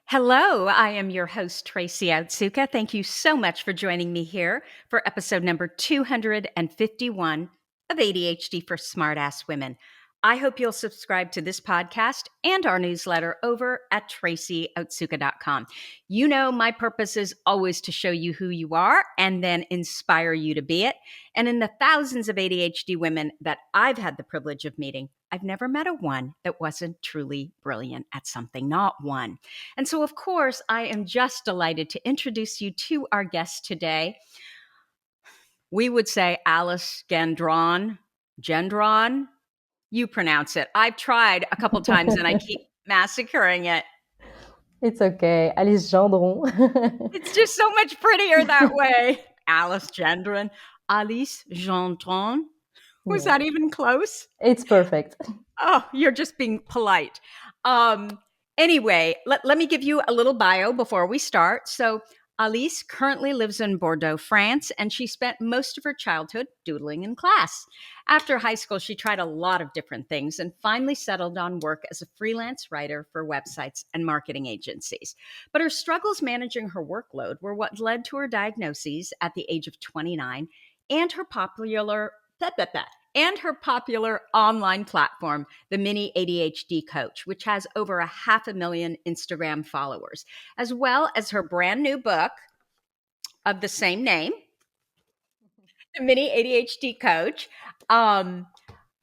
Hello, I am your host, Tracy Otsuka. Thank you so much for joining me here for episode number 251 of ADHD for Smartass Women. I hope you'll subscribe to this podcast and our newsletter over at tracyotsuka.com. You know, my purpose is always to show you who you are and then inspire you to be it. And in the thousands of ADHD women that I've had the privilege of meeting, I've never met a one that wasn't truly brilliant at something, not one. And so, of course, I am just delighted to introduce you to our guest today. We would say Alice Gendron. Gendron, you pronounce it. I've tried a couple times and I keep massacring it. It's okay. Alice Gendron. It's just so much prettier that way. Alice Gendron. Alice Gendron. Was Yeah, that even close? it's perfect. Oh, you're just being polite. Um, anyway, let me give you a little bio before we start. So, Alice currently lives in Bordeaux, France, and she spent most of her childhood doodling in class. After high school, she tried a lot of different things and finally settled on work as a freelance writer for websites and marketing agencies. But her struggles managing her workload were what led to her diagnoses at the age of 29 and her popular online platform, the Mini ADHD Coach, which has over 500,000 Instagram followers, as well as her brand new book of the same name, the Mini ADHD Coach.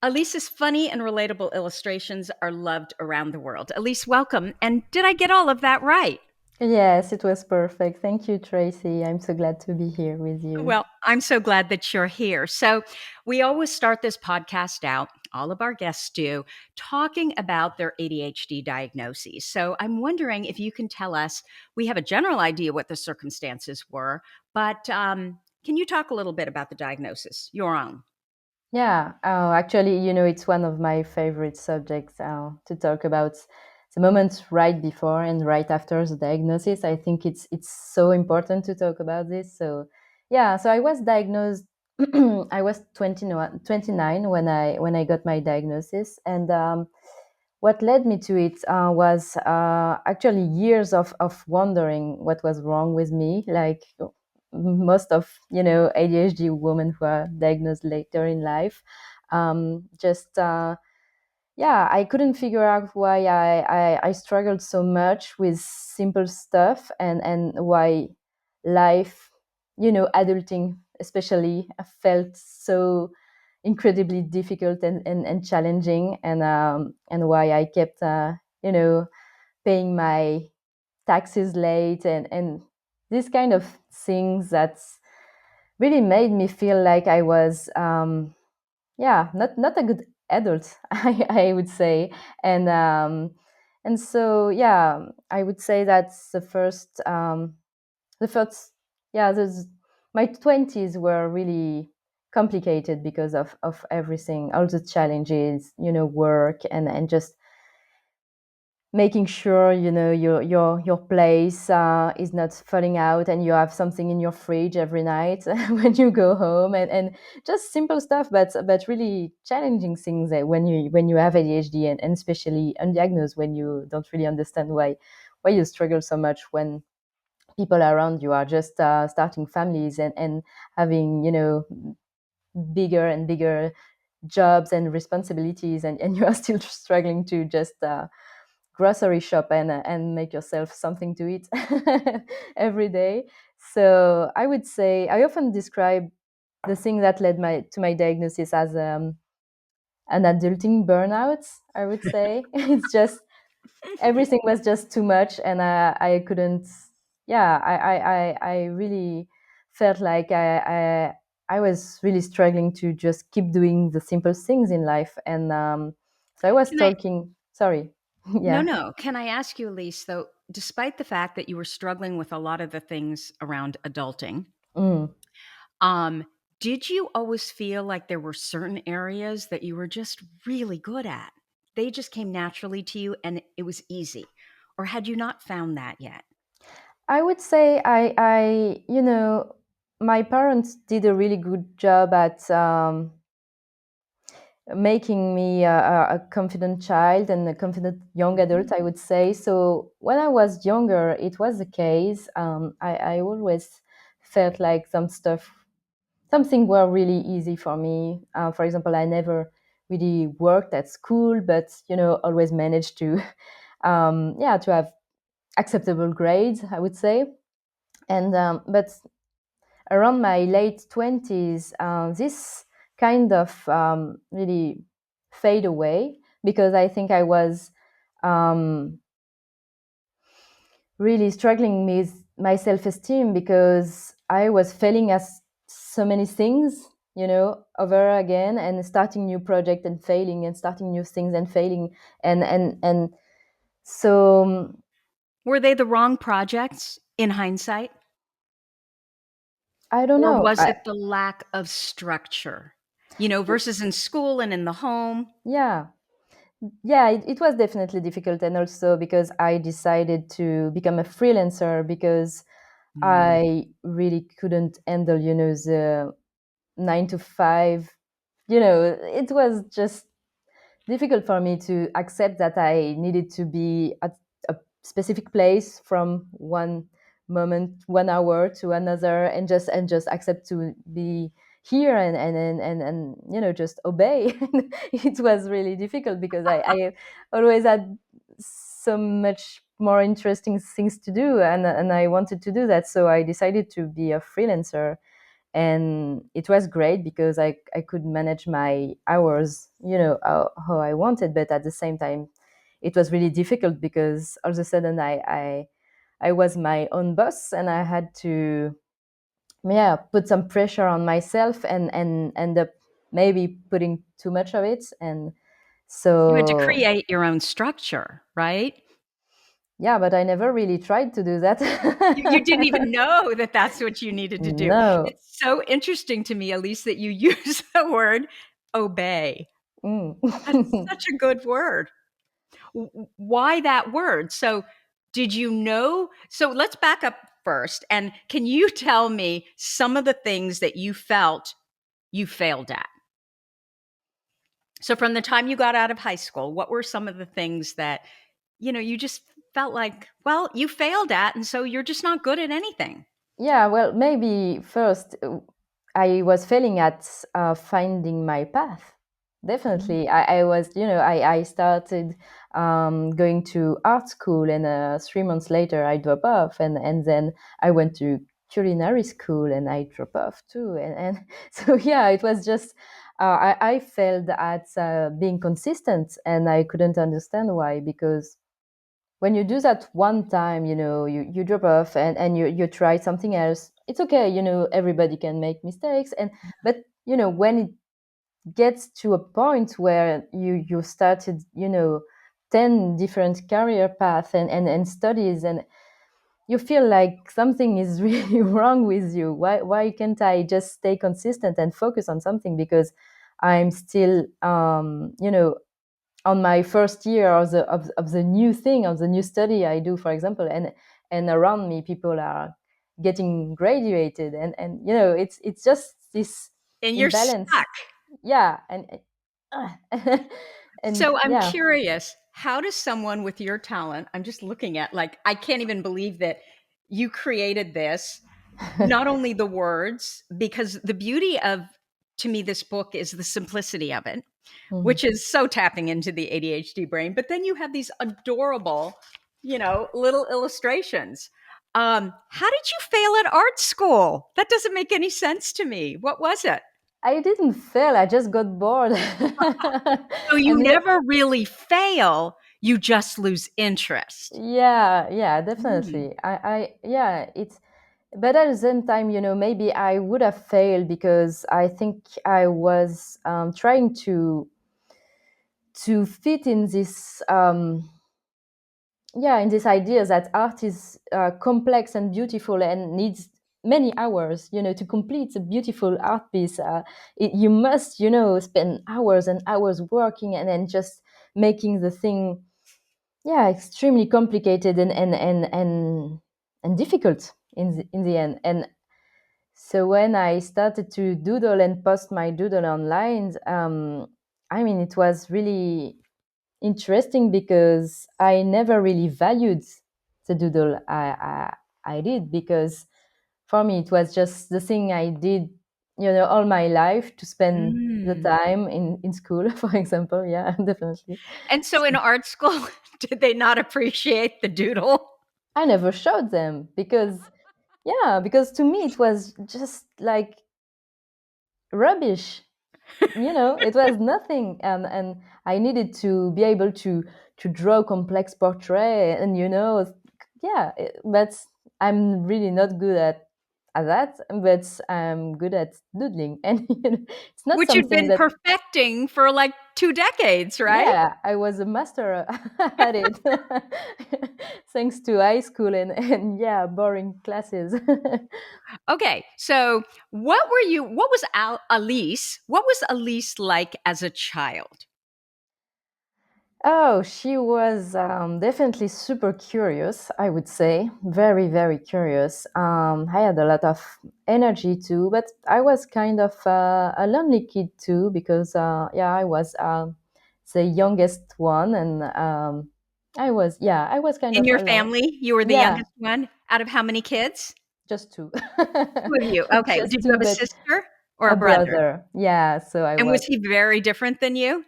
Elise's funny and relatable illustrations are loved around the world. Elise, welcome. And did I get all of that right? Yes, it was perfect. Thank you, Tracy. I'm so glad to be here with you. Well, I'm so glad that you're here. So, we always start this podcast out, all of our guests do, talking about their ADHD diagnoses. So, I'm wondering if you can tell us, we have a general idea what the circumstances were, but can you talk a little bit about the diagnosis, your own? Yeah, actually, it's one of my favorite subjects to talk about. The moments right before and right after the diagnosis. I think it's so important to talk about this. So, yeah, so I was diagnosed. I was 29 when I got my diagnosis, and what led me to it was actually years of wondering what was wrong with me. Like most of ADHD women who are diagnosed later in life, just yeah, I couldn't figure out why I struggled so much with simple stuff, and why life, adulting especially, felt so incredibly difficult and challenging, and why I kept paying my taxes late, and these kind of things that really made me feel like I was yeah, not a good adult, I would say. And so, yeah, I would say that's the first yeah, my 20s were really complicated because of everything, all the challenges, work, and just making sure your place is not falling out, and you have something in your fridge every night when you go home, and just simple stuff, but really challenging things that when you have ADHD, and especially undiagnosed, when you don't really understand why you struggle so much, when people around you are just starting families, and having bigger and bigger jobs and responsibilities, and you are still struggling to just grocery shop, and make yourself something to eat every day. So I would say I often describe the thing that led to my diagnosis as an adulting burnout. I would say it's just everything was just too much, and I couldn't. Yeah, I really felt like I was really struggling to just keep doing the simple things in life, and so I was Can I? talking. Sorry, No, yeah. no. Can I ask you, Elise, though, despite the fact that you were struggling with a lot of the things around adulting, Mm. Um, did you always feel like there were certain areas that you were just really good at? They just came naturally to you and it was easy. Or had you not found that yet? I would say my parents did a really good job at making me a confident child and a confident young adult, I would say. So when I was younger, it was the case. I always felt like something were really easy for me. For example, I never really worked at school, but always managed to, yeah, to have acceptable grades, I would say. And but around my late 20s, this kind of really fade away because I think I was um, really struggling with my self-esteem because I was failing at so many things, over again, and starting new project and failing, and starting new things and failing, and so Were they the wrong projects in hindsight? I don't Or know. was it the lack of structure, versus in school and in the home? Yeah, yeah, it was definitely difficult, and also because I decided to become a freelancer because Mm. I really couldn't handle, the 9 to 5. It was just difficult for me to accept that I needed to be at a specific place from one moment, 1 hour to another, and just accept to be here and just obey. It was really difficult because I always had so much more interesting things to do, and I wanted to do that, so I decided to be a freelancer. And it was great because I could manage my hours, how I wanted, but at the same time it was really difficult because all of a sudden I was my own boss, and I had to, yeah, put some pressure on myself and end up maybe putting too much of it. And You had to so, create your own structure, right? yeah, but I never really tried to do that. You didn't even know that that's what you needed to do. No. It's so interesting to me, Elise, that you use the word obey. Mm. That's such a good word. Why that word? So, did you know? So, let's back up first. And can you tell me some of the things that you felt you failed at? So, from the time you got out of high school, what were some of the things that, you just felt like, well, you failed at, and so you're just not good at anything? Yeah, well, maybe first, I was failing at finding my path. Mm. Definitely, I was, I started going to art school, and 3 months later, I dropped off, and then I went to culinary school, and I dropped off too, and so yeah, it was just I failed at being consistent, and I couldn't understand why because when you do that one time, you drop off and you try something else. It's okay, everybody can make mistakes, but when it gets to a point where you started, 10 different career paths and studies, and you feel like something is really wrong with you. Why can't I just stay consistent and focus on something because I'm still on my first year of the new thing, of the new study I do, for example, and around me people are getting graduated, and it's just this And you're imbalance. stuck. Yeah, and and So I'm yeah. curious, how does someone with your talent, I'm just looking at, like, I can't even believe that you created this, not only the words, because the beauty of, to me, this book is the simplicity of it, Mhm. which is so tapping into the ADHD brain. But then you have these adorable, little illustrations. How did you fail at art school? That doesn't make any sense to me. What was it? I didn't fail, I just got bored. So you And never really fail, you just lose interest. yeah, Mm. definitely, I yeah, it's, but at the same time, maybe I would have failed because I think I was trying to fit in this yeah, in this idea that art is complex and beautiful and needs many hours, to complete a beautiful art piece. You must, spend hours and hours working and then just making the thing, yeah, extremely complicated and difficult in the end. And so when I started to doodle and post my doodle online, I mean, it was really interesting because I never really valued the doodle I did, because for me it was just the thing I did, all my life, to spend the Mm. time in school, for example. Yeah, definitely. And so in So art school, did they not appreciate the doodle? I never showed them because, yeah, because to me it was just like rubbish. It was nothing, and I needed to be able to draw complex portrait, and yeah, but I'm really not good at that, but I'm good at doodling. And it's not Which you'd something been that, perfecting for like 2 decades, right? yeah, I was a master at it, thanks to high school and yeah, boring classes. Okay, so what was Alice like as a child? Oh, she was definitely super curious, I would say. Very, very curious. I had a lot of energy too, but I was kind of a lonely kid too, because, yeah, I was the youngest one, and I was kind In of your alone. family, you were the Yeah, youngest one out of how many kids? just two. 2 of you. Okay, Just did you two, have a but sister or a a brother? brother. Yeah, so I And was. was he very different than you?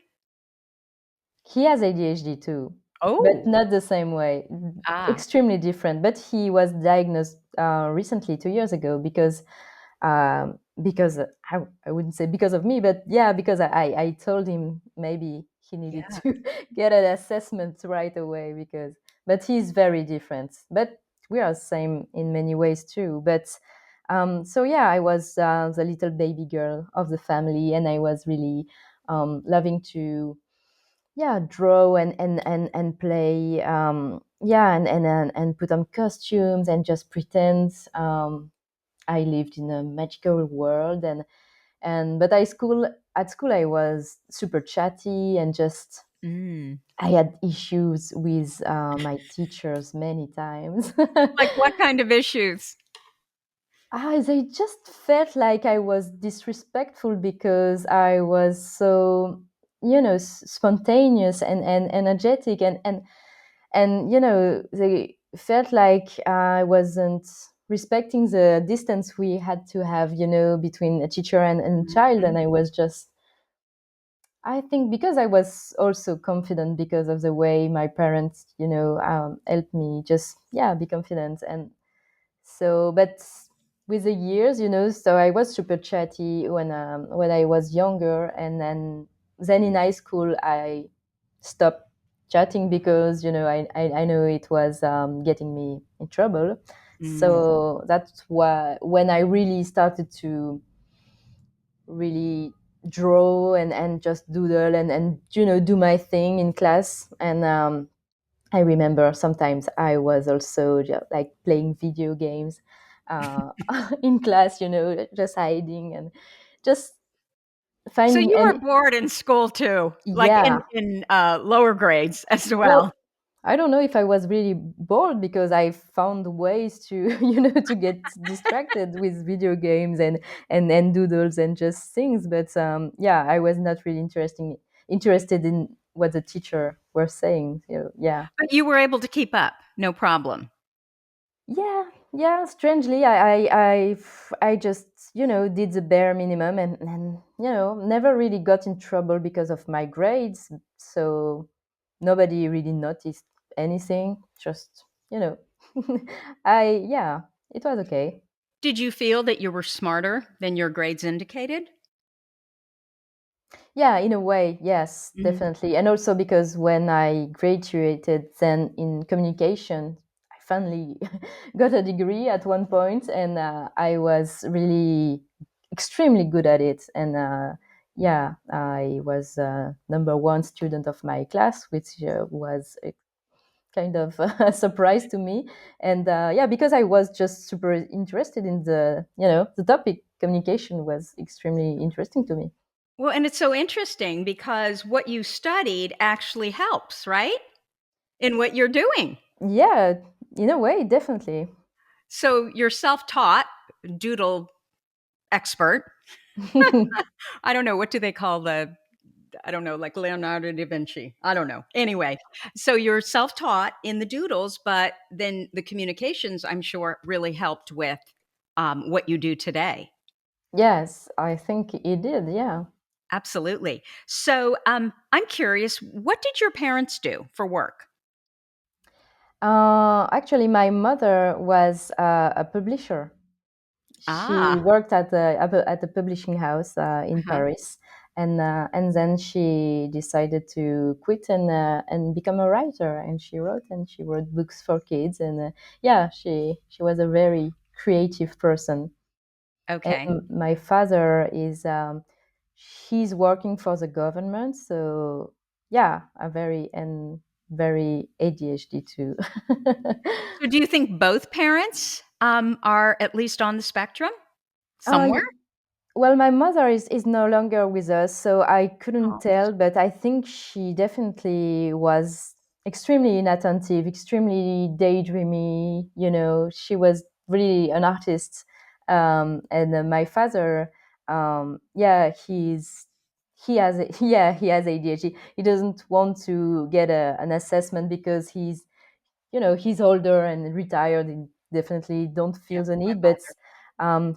He has ADHD too, but Oh. not the same way. Ah, Extremely different. But he was diagnosed recently, 2 years ago, because I wouldn't say because of me, but yeah, because I told him maybe he needed yeah. to get an assessment right away, because, but he's very different. But we are the same in many ways too. But so yeah, I was the little baby girl of the family, and I was really loving to, yeah, draw and play, yeah, and put on costumes and just pretend I lived in a magical world. And but at school I was super chatty, and just Mm. I had issues with my teachers many times. Like what kind of issues? They just felt like I was disrespectful because I was so, spontaneous and energetic, and they felt like I wasn't respecting the distance we had to have, between a teacher and child. Mhm. And I was just, I think, because I was also confident because of the way my parents, helped me just, yeah, be confident. And so, but with the years, so I was super chatty when I was younger, and then in high school I stopped chatting because, I know it was getting me in trouble. Mm. So that's why when I really started to really draw and just doodle and do my thing in class. And I remember sometimes I was also just like playing video games uh, in class, just hiding and just So finding. you were And bored in school too, like yeah, in lower grades as well. well, I don't know if I was really bored, because I found ways to, to get distracted with video games and doodles and just things. But yeah, I was not really interested in what the teacher were saying. So yeah. But you were able to keep up, no problem. Yeah, yeah. Strangely, I just, did the bare minimum, and never really got in trouble because of my grades. So nobody really noticed anything. Just, yeah, it was okay. Did you feel that you were smarter than your grades indicated? Yeah, in a way, yes, Mhm. definitely. And also because when I graduated then in communication, I finally got a degree at one point, and I was really extremely good at it. And yeah, I was number one student of my class, which was a kind of a surprise to me. And yeah, because I was just super interested in the topic. Communication was extremely interesting to me. Well, and it's so interesting because what you studied actually helps, right? In what you're doing. Yeah, in a way, definitely. So you're self-taught doodle expert. I don't know, what do they call I don't know, like Leonardo da Vinci. I don't know. Anyway, so you're self-taught in the doodles, but then the communications, I'm sure, really helped with what you do today. Yes, I think it did. Yeah. Absolutely. So I'm curious, what did your parents do for work? Actually, my mother was a publisher. She Ah, worked at a publishing house in uh-huh. Paris, and then she decided to quit and become a writer. And she wrote books for kids. And yeah, she was a very creative person. Okay. And my father is he's working for the government, so yeah, a very ADHD too. So do you think both parents are at least on the spectrum uh, somewhere? Well, my mother is no longer with us, so I couldn't Oh, tell, but I think she definitely was extremely inattentive, extremely daydreamy. She was really an artist. And my father, yeah, he has ADHD. He doesn't want to get an assessment because he's older and retired. He definitely don't yeah, feel the my need, but father.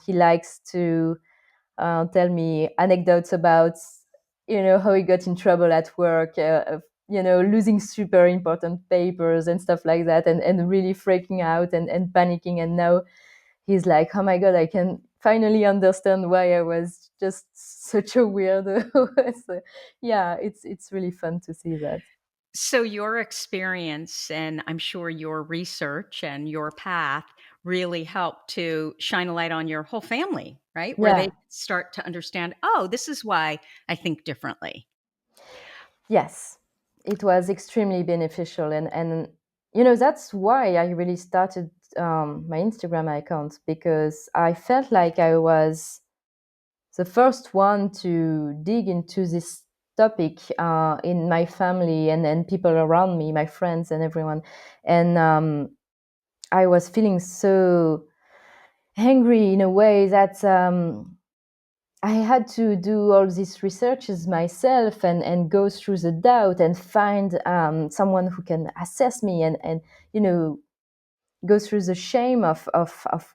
he likes to tell me anecdotes about how he got in trouble at work, losing super important papers and stuff like that, and really freaking out and panicking. And now he's like, oh my god, I can finally understand why I was just such a weirdo. So, yeah, it's really fun to see that. So your experience and I'm sure your research and your path really helped to shine a light on your whole family, right? Where they Yeah. start to understand, oh, this is why I think differently. Yes, it was extremely beneficial, and that's why I really started my Instagram account, because I felt like I was the first one to dig into this topic in my family and people around me, my friends and everyone, and I was feeling so angry in a way that. I had to do all these researches myself and go through the doubt and find someone who can assess me and you know go through the shame of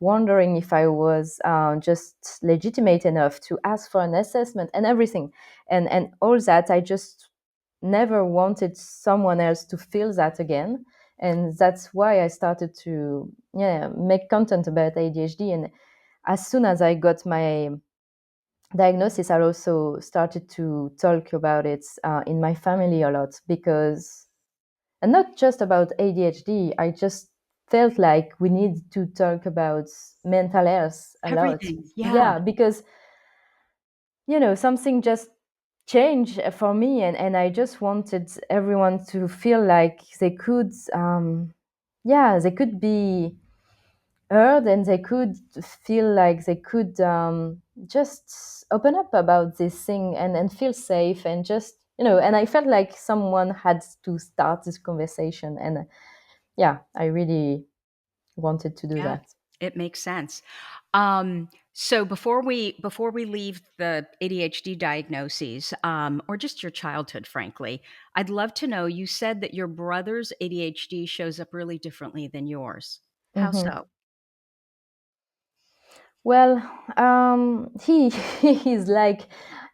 wondering if I was just legitimate enough to ask for an assessment and everything, and all that. I just never wanted someone else to feel that again, and that's why I started to make content about ADHD. And as soon as I got my diagnosis, I also started to talk about it in my family a lot, because, and not just about ADHD, I just felt like we need to talk about mental health a lot. Everything. Yeah. Yeah, because, something just changed for me, and I just wanted everyone to feel like they could, they could be heard, and they could feel like they could just open up about this thing and feel safe, and just and I felt like someone had to start this conversation. And yeah, I really wanted to do Yeah. that. It makes sense. So before we leave the ADHD diagnoses, or just your childhood, frankly, I'd love to know. You said that your brother's ADHD shows up really differently than yours. How Hmm. so? Well, he he's like,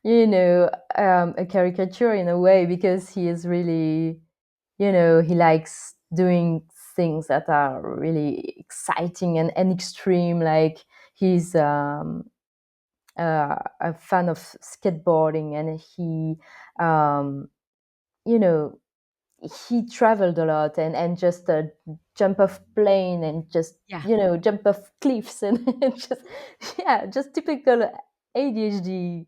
a caricature in a way, because he is really, he likes doing things that are really exciting and extreme. Like, he's a fan of skateboarding, and um, you know he traveled a lot, and just jump off plane, and just Yeah. jump off cliffs, and just, yeah, just typical ADHD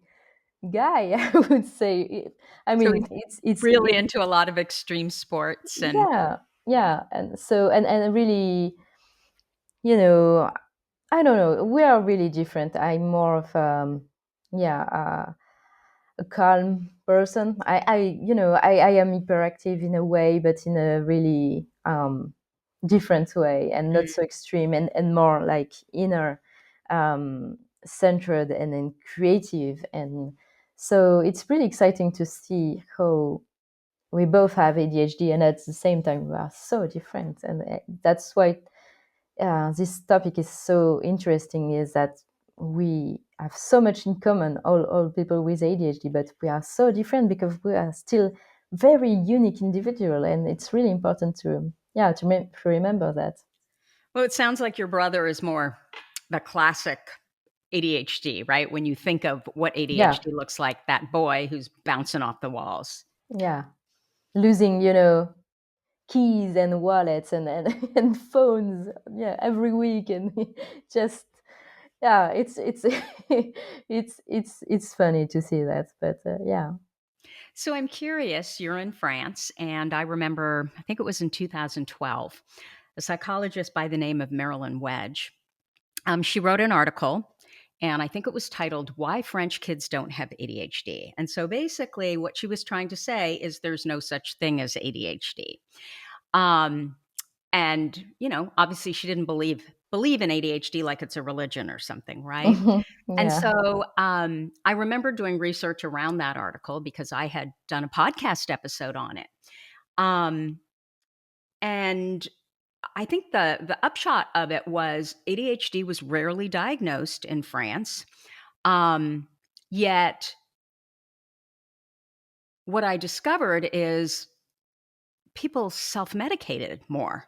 guy, I would say. I So mean, he's it, really into a lot of extreme sports and yeah, yeah. And so, and really, you know I don't know, we are really different. I'm more of yeah a calm person. I am hyperactive in a way, but in a really different way, and not mm, so extreme, and more like inner, centered, and then creative. And So it's really exciting to see how we both have ADHD, and at the same time we are so different. And that's why this topic is so interesting. Is that we have so much in common, all people with ADHD, but we are so different because we are still very unique individual, and it's really important to to remember that. Well, it sounds like your brother is more the classic ADHD, right? When you think of what Yeah, ADHD looks like, that boy who's bouncing off the walls. yeah, losing keys and wallets and, and phones, every week, and just it's it's funny to see that, but yeah. So I'm curious, you're in France, and I remember, I think it was in 2012, a psychologist by the name of Marilyn Wedge. She wrote an article, and I think it was titled Why French Kids Don't Have ADHD. And so basically, what she was trying to say is there's no such thing as ADHD. Um, and obviously she didn't believe in ADHD like it's a religion or something, right? And Yeah. so I remember doing research around that article because I had done a podcast episode on it. Um, and I think the upshot of it was ADHD was rarely diagnosed in France. Um, Yet what I discovered is people self-medicated more.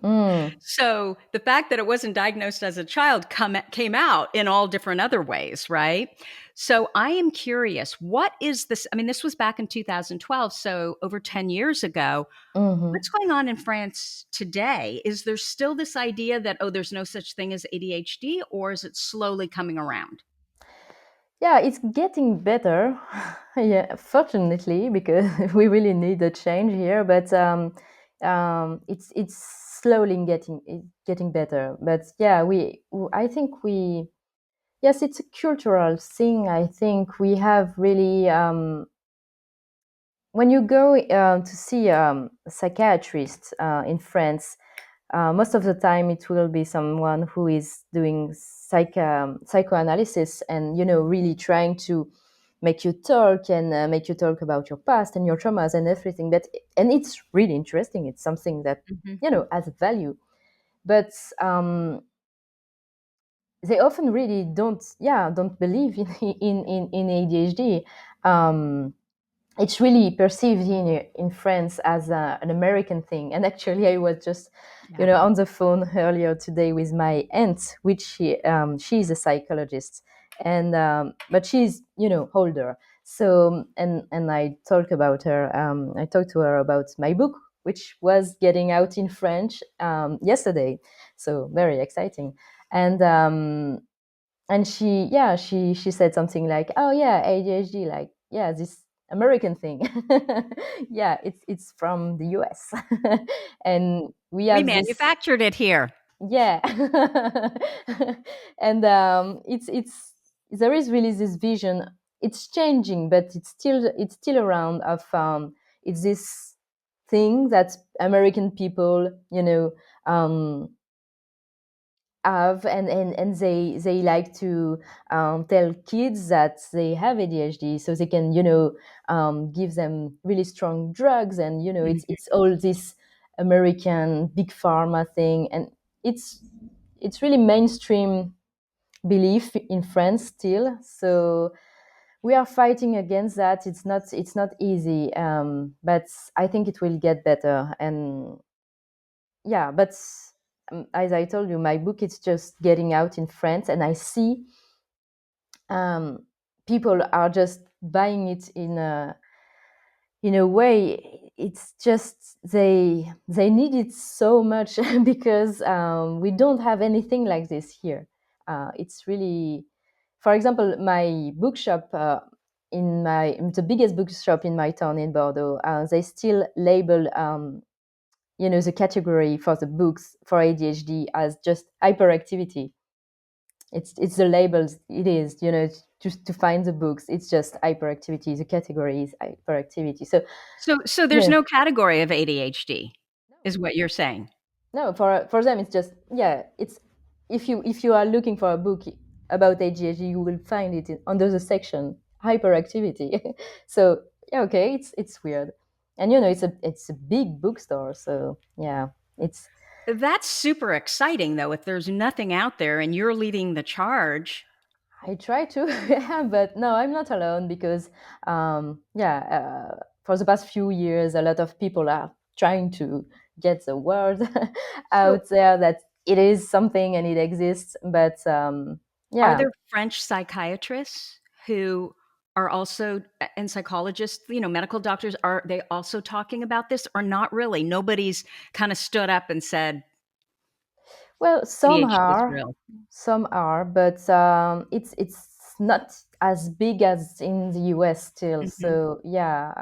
Mm. So the fact that it wasn't diagnosed as a child came out in all different other ways, right? So I am curious, what is this? I mean, this was back in 2012, so over 10 years ago. Hmm. What's going on in France today? Is there still this idea that, oh, there's no such thing as ADHD, or is it slowly coming around? Yeah, it's getting better. Yeah, fortunately, because we really need a change here. But it's slowly getting better. But yeah, I think we yes, it's a cultural thing. I think we have really when you go to see a psychiatrist in France, most of the time it will be someone who is doing psychoanalysis, and really trying to make you talk, and make you talk about your past and your traumas and everything. But and it's really interesting. It's something that Mhm. has value. But they often really don't believe in ADHD. Um, it's really perceived in France as an American thing. And actually, I was just, Yeah. on the phone earlier today with my aunt, which she's a psychologist, and but she's older. So and I talked about her. I talked to her about my book, which was getting out in French yesterday. So very exciting. And she said something like, oh yeah, ADHD, like, yeah, this American thing. Yeah, it's from the US. And we We have this. manufactured it here. Yeah. And it's there is really this vision. It's changing, but it's still around. Of it's this thing that American people um have, and they like to tell kids that they have ADHD, so they can give them really strong drugs, and Mhm. it's all this American big pharma thing. And it's really mainstream belief in France still. So we are fighting against that. It's not easy, but I think it will get better. And yeah, but as I told you, my book is just getting out in France, and I see um, people are just buying it in a way. It's just they need it so much because we don't have anything like this here. It's really, for example, my bookshop. In the biggest bookshop in my town in Bordeaux, they still label the category for the books for ADHD as just hyperactivity. It's the labels. It is, to find the books. It's just hyperactivity. The category is hyperactivity. So So there's yeah, no category of ADHD, no, is what you're saying. no. For them, it's just, It's, if you are looking for a book about ADHD, you will find it under the section hyperactivity. So yeah, okay, it's weird. And you know, it's a big bookstore, so yeah, it's That's super exciting, though, if there's nothing out there and you're leading the charge. I try to, yeah, but no, I'm not alone because, yeah, for the past few years, a lot of people are trying to get the word So, out there that it is something and it exists. But are yeah, there French psychiatrists who are also and psychologists, medical doctors, are they also talking about this or not really? Nobody's kind of stood up and said well, ADHD is real. some are, but it's not as big as in the US still. Mhm. So yeah,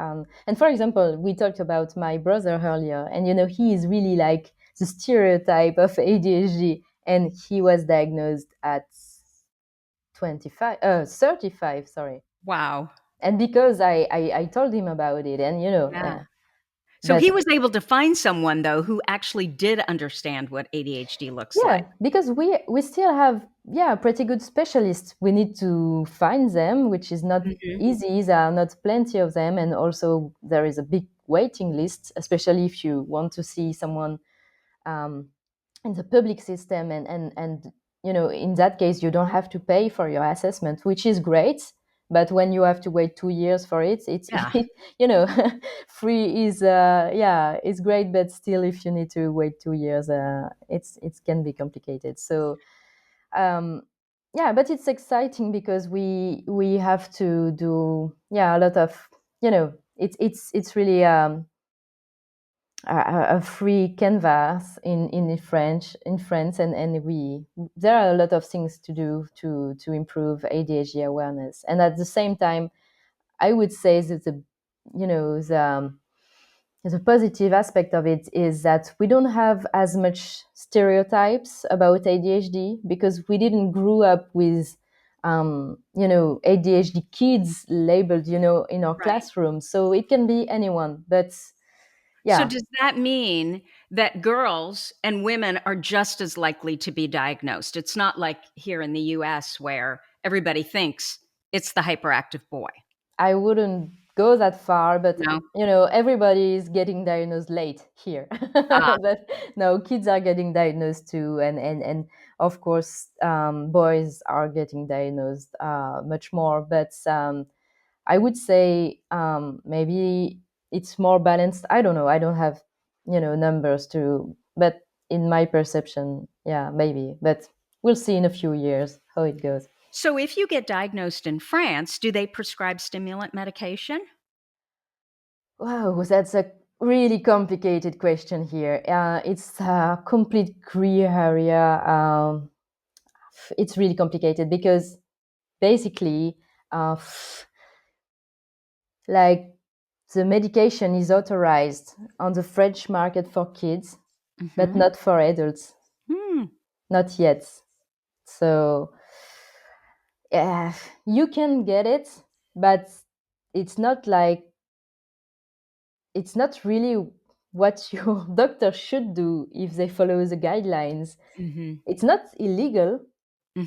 and for example, we talked about my brother earlier, and you know he is really like the stereotype of ADHD, and he was diagnosed at 35, sorry. Wow. And because I told him about it, and you know, Yeah. So but he was able to find someone though who actually did understand what ADHD looks yeah, like. because we still have, yeah, pretty good specialists. We need to find them, which is not Mhm. easy. There are not plenty of them, and also there is a big waiting list, especially if you want to see someone um, in the public system. And you know, in that case, you don't have to pay for your assessment, which is great. But when you have to wait 2 years for it, it's Yeah. you know, free is yeah, it's great, but still, if you need to wait 2 years, it can be complicated. So um, yeah, but it's exciting because we have to do, yeah, a lot of, you know, it's really a free canvas in French in France, and we there are a lot of things to do to improve ADHD awareness, and at the same time, I would say that the, you know, the positive aspect of it is that we don't have as much stereotypes about ADHD because we didn't grow up with you know, ADHD kids labeled, you know, in our Right. classroom, so it can be anyone. But So yeah, does that mean that girls and women are just as likely to be diagnosed? It's not like here in the US where everybody thinks it's the hyperactive boy. I wouldn't go that far, but No? you know, everybody is getting diagnosed late here. Ah, But no, kids are getting diagnosed too, and of course, boys are getting diagnosed much more. But I would say maybe it's more balanced. I don't know. I don't have, you know, numbers to, but in my perception, yeah, maybe. But we'll see in a few years how it goes. so if you get diagnosed in France, do they prescribe stimulant medication? Wow, that's a really complicated question here. It's a complete gray area. It's really complicated because basically, uh, like the medication is authorized on the French market for kids, but Mhm. not for adults, Hmm. not yet. So yeah, you can get it, but it's not like it's not really what your doctor should do if they follow the guidelines. Mhm. It's not illegal,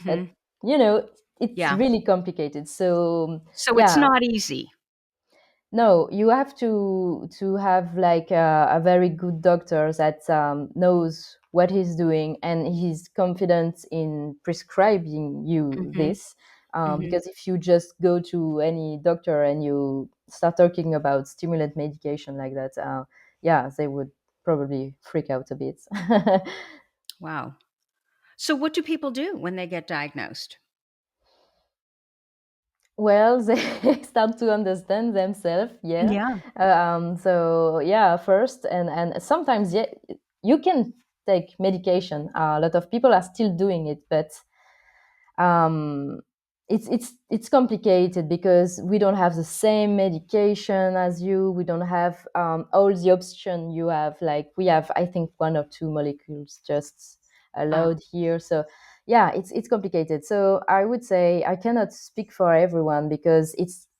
but Mhm. you know, it's Yeah. really complicated. So So it's yeah, not easy. no, you have to have like a very good doctor that knows what he's doing and he's confident in prescribing you Mhm. this. Mhm. Because if you just go to any doctor and you start talking about stimulant medication like that, yeah, they would probably freak out a bit. Wow. So what do people do when they get diagnosed? Well, they start to understand themselves, yeah. Yeah. So yeah, first, and sometimes, yeah, you can take medication. A lot of people are still doing it, but um, it's complicated because we don't have the same medication as you. We don't have all the option you have. Like we have, I think, one or two molecules just Ah. allowed here. So yeah, it's complicated. So I would say I cannot speak for everyone because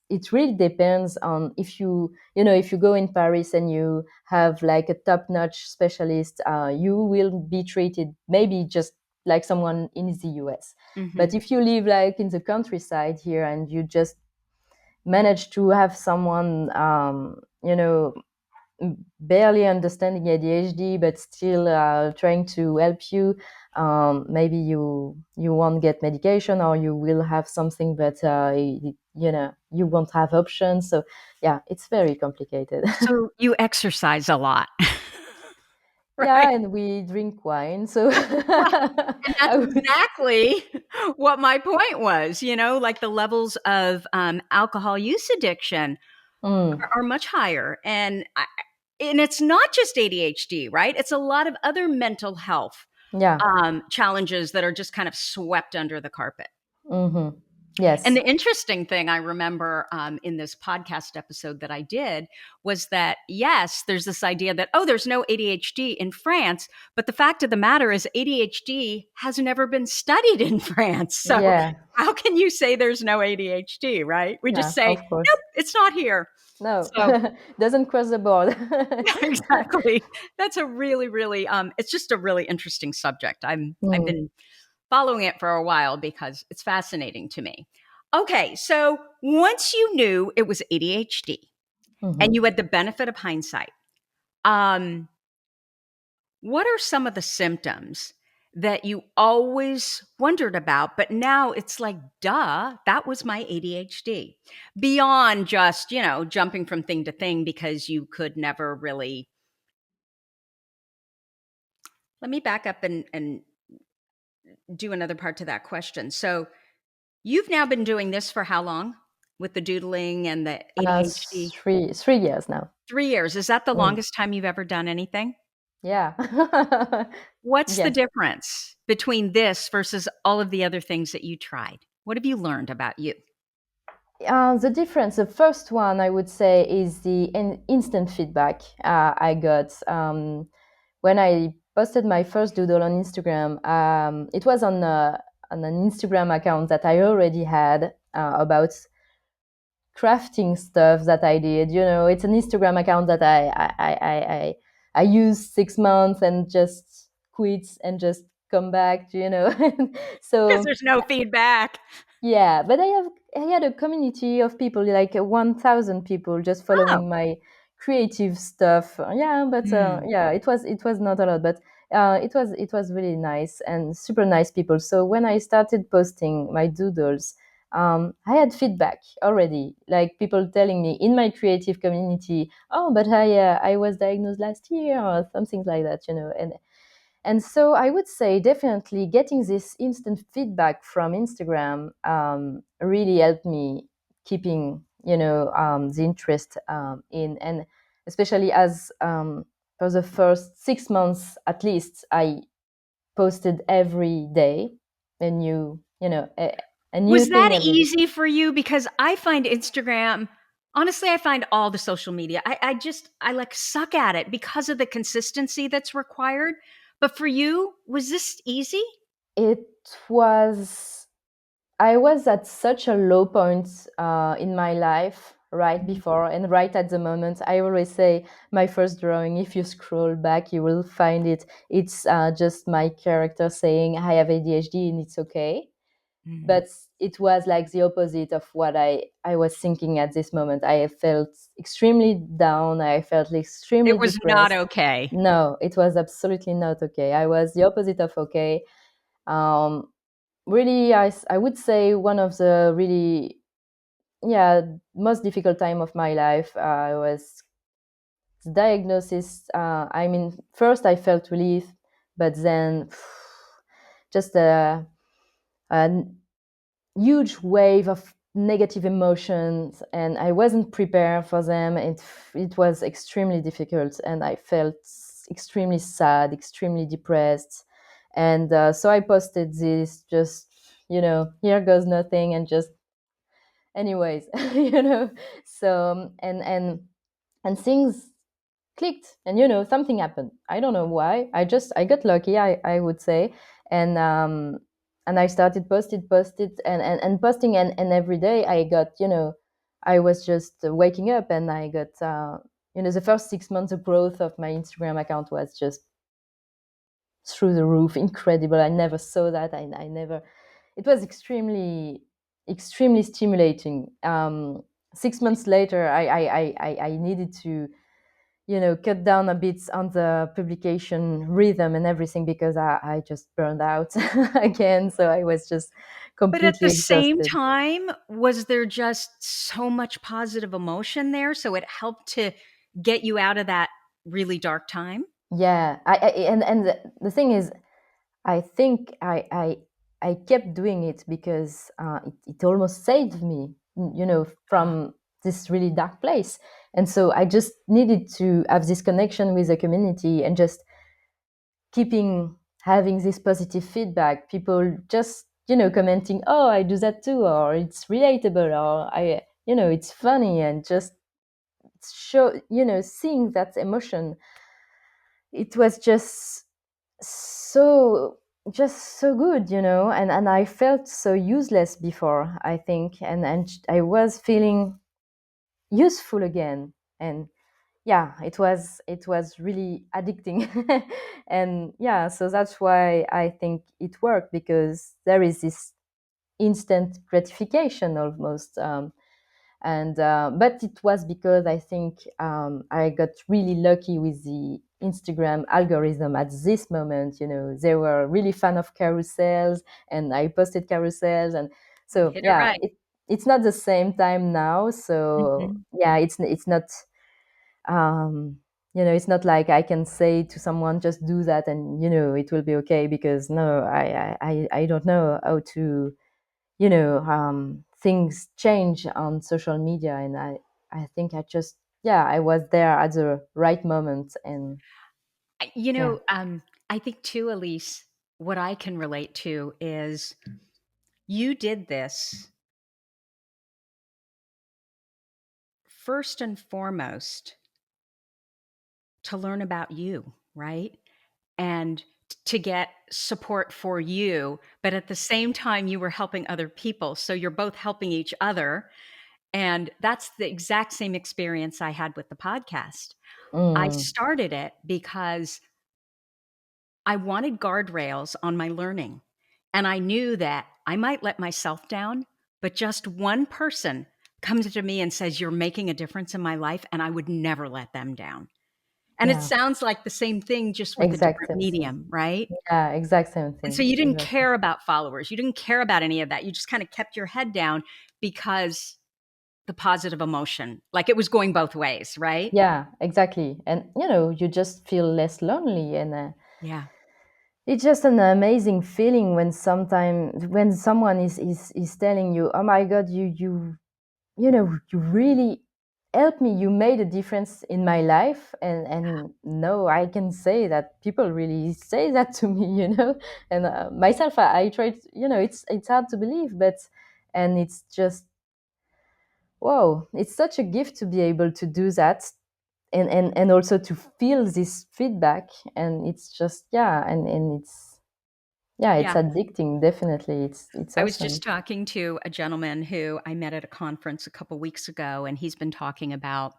it really depends on if you know, if you go in Paris and you have like a top notch specialist, you will be treated maybe just like someone in the US. But Mhm. if you live like in the countryside here and you just manage to have someone, barely understanding ADHD, but still trying to help you. Maybe you won't get medication, or you will have something, but you won't have options. So yeah, it's very complicated. So you exercise a lot, Yeah, right? and we drink wine. So Well, and that's I would, exactly what my point was, like the levels of alcohol use addiction mm, are much higher. And it's not just ADHD, right? It's a lot of other mental health yeah, challenges that are just kind of swept under the carpet. hmm, And yes, the interesting thing I remember in this podcast episode that I did was that, yes, there's this idea that, oh, there's no ADHD in France. But the fact of the matter is, ADHD has never been studied in France. So yeah, how can you say there's no ADHD, right? We just yeah, say, of nope, course. it's not here. No, So doesn't cross the board. exactly. That's a really, really, it's just a really interesting subject. I've Mm, been following it for a while because it's fascinating to me. Okay, so once you knew it was ADHD and mhm. you had the benefit of hindsight, um, what are some of the symptoms that you always wondered about, but now it's like, duh, that was my ADHD? Beyond just, jumping from thing to thing because you could never really. Let me back up and do another part to that question. So, you've now been doing this for how long with the doodling and the ADHD? 3 years now. 3 years. Is that the Mm, longest time you've ever done anything? yeah. What's the Yes. difference between this versus all of the other things that you tried? What have you learned about you? The difference, the first one I would say, is the instant feedback I got when I posted my first doodle on Instagram. It was on an Instagram account that I already had about crafting stuff that I did. It's an Instagram account that I used 6 months and just quit and just come back. Because So there's no feedback. yeah, but I had a community of people, like 1,000 people, just Oh. following my creative stuff. Yeah, but Hmm. yeah, it was not a lot, but it was really nice and super nice people. So when I started posting my doodles, I had feedback already, like people telling me in my creative community, "Oh, but I was diagnosed last year," or something like that, and so I would say definitely getting this instant feedback from Instagram really helped me keeping, the interest in, and especially as for the first 6 months at least, I posted every day a new Was that thing every day. easy for you? Because I find Instagram, honestly, I find all the social media, I like suck at it because of the consistency that's required. But for you, was this easy? It was I was at such a low point in my life right Mhm. before and right at the moment. I always say my first drawing, if you scroll back, you will find it. It's just my character saying, "I have ADHD and it's okay." Mhm. But it was like the opposite of what I was thinking at this moment. I felt extremely down. I felt extremely It was not depressed. okay. No, it was absolutely not okay. I was the opposite of okay. Um, Really, I would say one of the really, yeah, most difficult time of my life was the diagnosis. I mean, first I felt relief, but then just a huge wave of negative emotions, and I wasn't prepared for them. It was extremely difficult, and I felt extremely sad, extremely depressed, and so I posted this, just, here goes nothing, and just anyways, so and things clicked, and something happened. I don't know why. I got lucky, I would say. And I started posted and posting, and every day I got, I was just waking up, and I got the first 6 months of growth of my Instagram account was just through the roof, incredible. I never saw that. I never. It was extremely stimulating. 6 months later, I needed to, cut down a bit on the publication rhythm and everything because I just burned out again. So I was just But at the completely same exhausted. time, was there just so much positive emotion there, so it helped to get you out of that really dark time? Yeah, and the thing is, I think I kept doing it because it almost saved me, from this really dark place. And so I just needed to have this connection with the community and just keeping having this positive feedback. People just, commenting, "Oh, I do that too," or "It's relatable," or "It's funny," and just show, seeing that emotion. It was so just so good, and I felt so useless before, I think, and I was feeling useful again. And yeah, it was really addicting. And yeah, so that's why I think it worked, because there is this instant gratification almost. And But it was because I think I got really lucky with the Instagram algorithm at this moment. They were really fan of carousels, and I posted carousels. And You so hit it yeah, right. it's not the same time now. So Mhm. yeah, it's not, um it's not like I can say to someone, just do that, and it will be okay, because no, I don't know how to, things change on social media. And I think I just, yeah, I was there at the right moment. And I you yeah. know, I think too, Elise, what I can relate to is you did this first and foremost to learn about you, right? And to get support for you, but at the same time, you were helping other people. So you're both helping each other. And that's the exact same experience I had with the podcast. I Mm, started it because I wanted guardrails on my learning. And I knew that I might let myself down, but just one person comes to me and says, "You're making a difference in my life," and I would never let them down. And it yeah, sounds like the same thing, just with a exact different same thing. medium, right? Yeah, exact same And so thing, you didn't exactly. care about followers. You didn't care about any of that. You just kind of kept your head down because the positive emotion, like it was going both ways, right? Yeah, exactly. And you just feel less lonely. And Yeah. it's just an amazing feeling when when someone is telling you, "Oh my god, you really helped me, you made a difference in my life." And no, I can say that people really say that to me. And myself, I tried, it's hard to believe, but and it's just, wow, it's such a gift to be able to do that, and also to feel this feedback. And it's just, yeah, and it's, yeah, it's Yeah. addicting, definitely. It's I was awesome. just talking to a gentleman who I met at a conference a couple weeks ago, and he's been talking about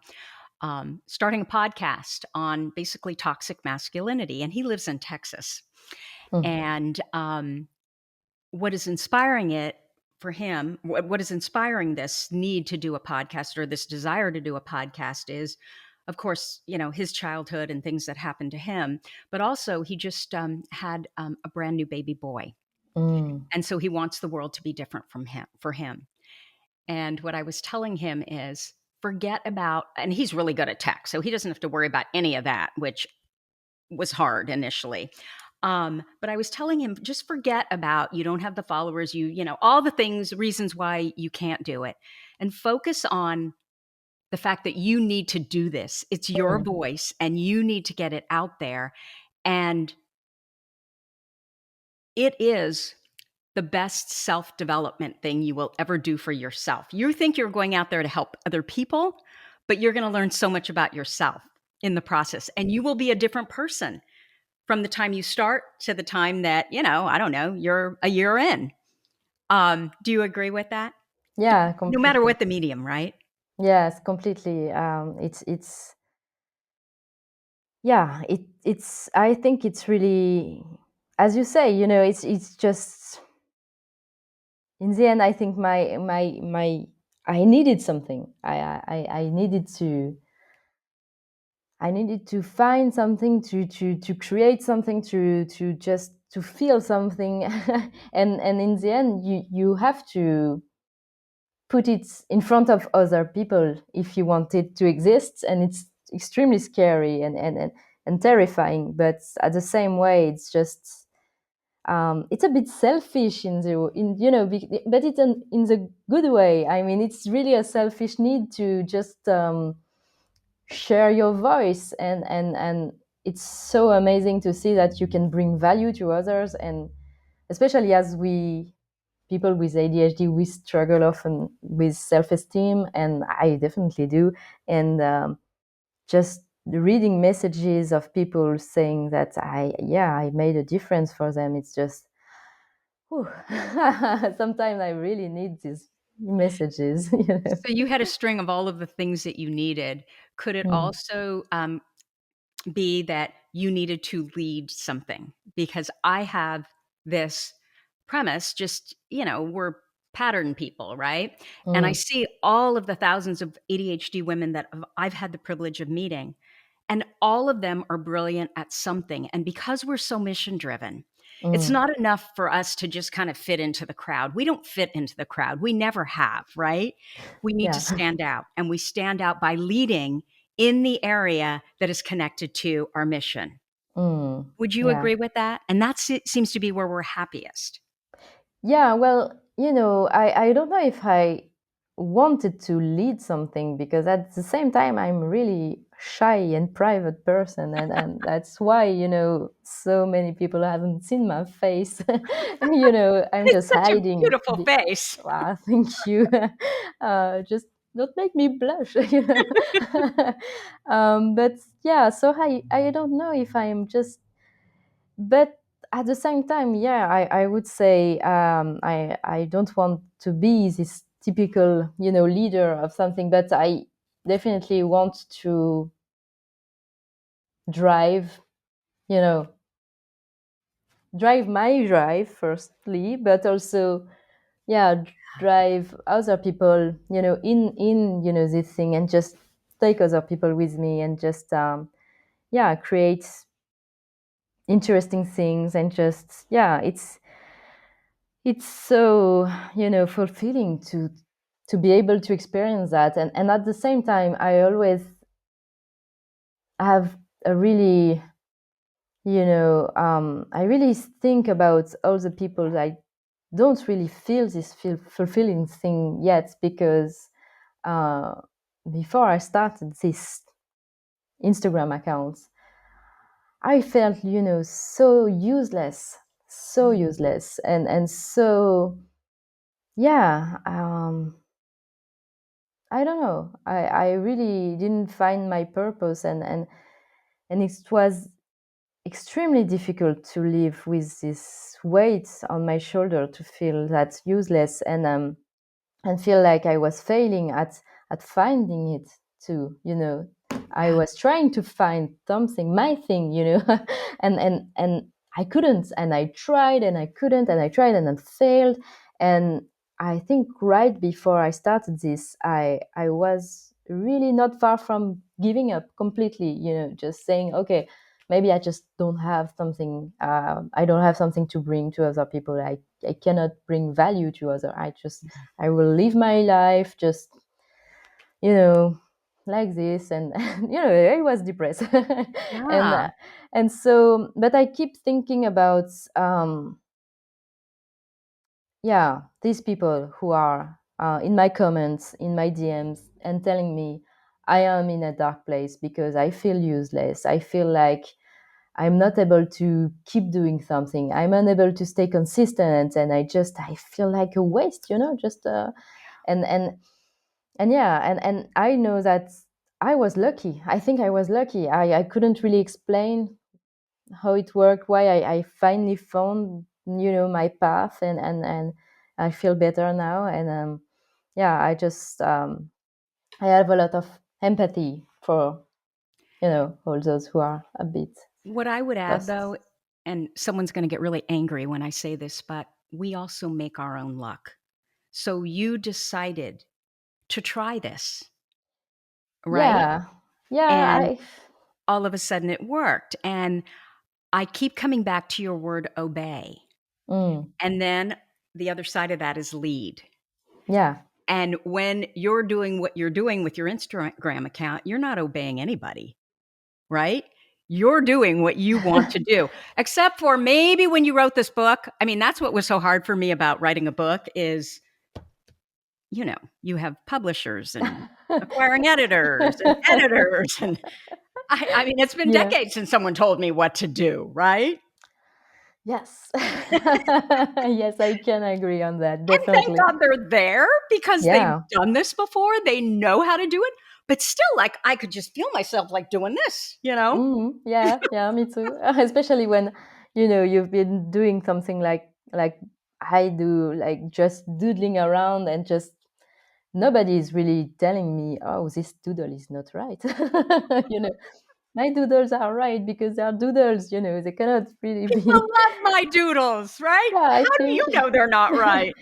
starting a podcast on basically toxic masculinity. And he lives in Texas. Mm, And what is inspiring it for him, what is inspiring this need to do a podcast or this desire to do a podcast is, of course, his childhood and things that happened to him, but also he just had a brand new baby boy. mm, And so he wants the world to be different for him. And what I was telling him is forget about, and he's really good at tech, so he doesn't have to worry about any of that, which was hard initially. But I was telling him, just forget about you don't have the followers, all the things, reasons why you can't do it, and focus on the fact that you need to do this. It's your mm. voice and you need to get it out there. And it is the best self development thing you will ever do for yourself. You think you're going out there to help other people, but you're going to learn so much about yourself in the process. And you will be a different person from the time you start to the time that, I don't know, you're a year in. Do you agree with that? Yeah, No matter completely. what the medium, right? Yes, completely. It's yeah, it's I think it's really, as you say, it's just, in the end, I think my I needed something. I needed to find something to create something to just to feel something, and in the end, you have to put it in front of other people if you want it to exist, and it's extremely scary and terrifying. But at the same way, it's a bit selfish in the in you know but it's in the good way. I mean, it's really a selfish need to just share your voice, and it's so amazing to see that you can bring value to others, and especially as we people with ADHD, we struggle often with self-esteem, and I definitely do. And just reading messages of people saying that I made a difference for them, it's just whew. Sometimes I really need these messages. So you had a string of all of the things that you needed. Could it Mm, also be that you needed to lead something? Because I have this premise, just, we're pattern people, right? And I mm, see all of the thousands of ADHD women that I've had the privilege of meeting, and all of them are brilliant at something. And because we're so mission driven, it's mm. not enough for us to just kind of fit into the crowd. We don't fit into the crowd. We never have, right? We need to Yeah. stand out, and we stand out by leading in the area that is connected to our mission. Mm, Would you yeah. agree with that? And that seems to be where we're happiest. Yeah, well, I don't know if I wanted to lead something, because at the same time I'm really shy and private person, and that's why, so many people haven't seen my face. I'm It's just such a hiding. beautiful face. Wow, thank you. Just not make me blush, but yeah, so I don't know if I'm just, but at the same time, yeah, I would say, I don't want to be this typical, leader of something, but I definitely want to drive, you know drive my drive firstly, but also, yeah, drive other people, in this thing, and just take other people with me, and just yeah, create interesting things, and just, yeah, it's so, fulfilling to be able to experience that, and at the same time, I always have a really, I really think about all the people that I don't really feel this fulfilling thing yet, because uh, before I started this Instagram account, I felt, so useless, and so, yeah. I don't know. I really didn't find my purpose, and it was extremely difficult to live with this weight on my shoulder, to feel that useless, and feel like I was failing at finding it too. I Yeah. was trying to find something, my thing, and I couldn't, and I tried and I couldn't, and I tried and I failed. And I think right before I started this, I was really not far from giving up completely, just saying, okay, maybe I just don't have something, I don't have something to bring to other people. I cannot bring value to other. I will live my life just, you know, like this, and I was depressed, and Yeah. and so, but I keep thinking about, yeah, these people who are in my comments, in my DMs, and telling me I am in a dark place because I feel useless. I feel like I'm not able to keep doing something. I'm unable to stay consistent, and I feel like a waste, just and and and yeah, and I know that I was lucky. I think I was lucky. I couldn't really explain how it worked, why I finally found, my path, and I feel better now, and yeah, I have a lot of empathy for, all those who are a bit What I would add, lost. though, and someone's going to get really angry when I say this, but we also make our own luck. So you decided to try this, right? Yeah. Yeah, And I all of a sudden it worked. And I keep coming back to your word obey. mm, And then the other side of that is lead. yeah. And when you're doing what you're doing with your Instagram account, you're not obeying anybody, right? You're doing what you want to do. Except for maybe when you wrote this book. I mean, that's what was so hard for me about writing a book is, you have publishers and acquiring editors and editors. And I mean, it's been Yeah. decades since someone told me what to do, right? Yes. Yes, I can agree on that, And thank definitely. God they're there because they've Yeah. done this before. They know how to do it. But still, like, I could just feel myself like doing this. Yeah, yeah, me too. Especially when, you've been doing something like I do, like just doodling around and just nobody is really telling me, oh, this doodle is not right. you know, my doodles are right because they are doodles, they cannot really People be. love my doodles, right? Yeah, I How do you think. know they're not right?